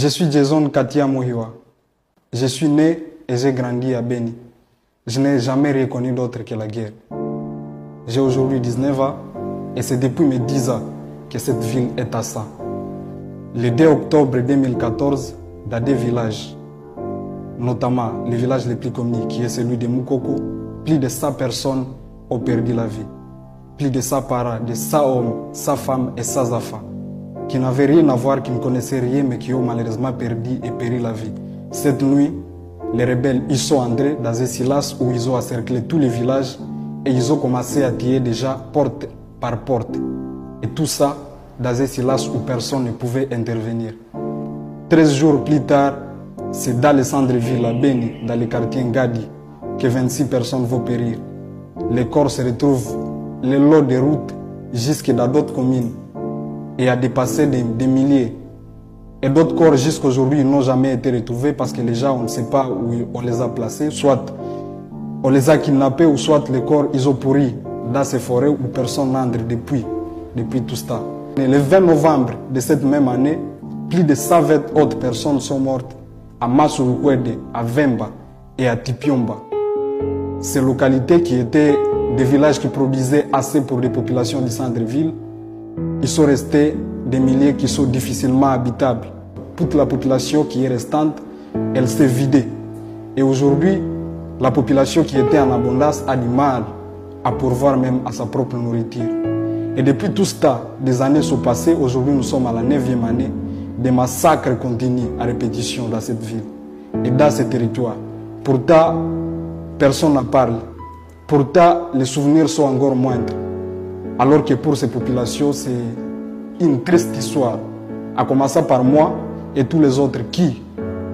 Je suis Jason Katia Mohiwa. Je suis né et j'ai grandi à Beni. Je n'ai jamais reconnu d'autre que la guerre. J'ai aujourd'hui 19 ans et c'est depuis mes 10 ans que cette ville est à ça. Le 2 octobre 2014, dans des villages, notamment le village le plus connu qui est celui de Moukoko, plus de 100 personnes ont perdu la vie. Plus de 100 parents, de 100 hommes, 100 femmes et 100 enfants qui n'avaient rien à voir, qui ne connaissaient rien mais qui ont malheureusement perdu et péri la vie. Cette nuit, les rebelles, ils sont entrés dans un silence où ils ont encerclé tous les villages et ils ont commencé à tirer déjà porte par porte. Et tout ça dans un silence où personne ne pouvait intervenir. 13 jours plus tard, c'est dans le centre-ville à Beni, dans le quartier Ngadi, que 26 personnes vont périr. Les corps se retrouvent le long des routes jusque dans d'autres communes et a dépassé des milliers. Et d'autres corps jusqu'à aujourd'hui n'ont jamais été retrouvés parce que les gens, on ne sait pas où on les a placés. Soit on les a kidnappés ou soit les corps, ils ont pourri dans ces forêts où personne n'entre depuis tout ce temps. Et le 20 novembre de cette même année, plus de 120 autres personnes sont mortes à Masurukwede, à Vemba et à Tipiomba. Ces localités qui étaient des villages qui produisaient assez pour les populations du centre-ville, ils sont restés des milliers qui sont difficilement habitables. Toute la population qui est restante, elle s'est vidée. Et aujourd'hui, la population qui était en abondance a du mal à pourvoir même à sa propre nourriture. Et depuis tout ce temps, des années sont passées, aujourd'hui nous sommes à la 9e année, des massacres continuent à répétition dans cette ville et dans ce territoire. Pourtant, personne n'en parle. Pourtant, les souvenirs sont encore moindres. Alors que pour ces populations, c'est une triste histoire. À commencer par moi et tous les autres qui,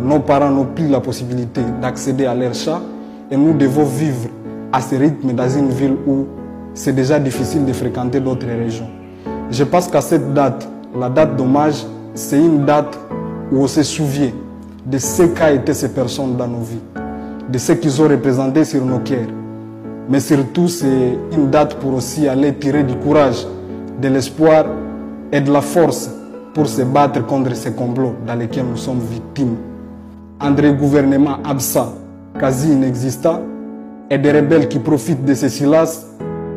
nos parents n'ont plus la possibilité d'accéder à leur champ et nous devons vivre à ce rythme dans une ville où c'est déjà difficile de fréquenter d'autres régions. Je pense qu'à cette date, la date d'hommage, c'est une date où on se souvient de ce qu'a été ces personnes dans nos vies, de ce qu'ils ont représenté sur nos cœurs. Mais surtout, c'est une date pour aussi aller tirer du courage, de l'espoir et de la force pour se battre contre ces complots dans lesquels nous sommes victimes. Entre un gouvernement absent, quasi inexistant, et des rebelles qui profitent de ces silences,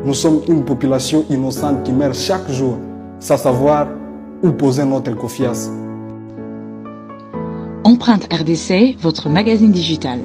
nous sommes une population innocente qui meurt chaque jour sans savoir où poser notre confiance. Empreinte RDC, votre magazine digital.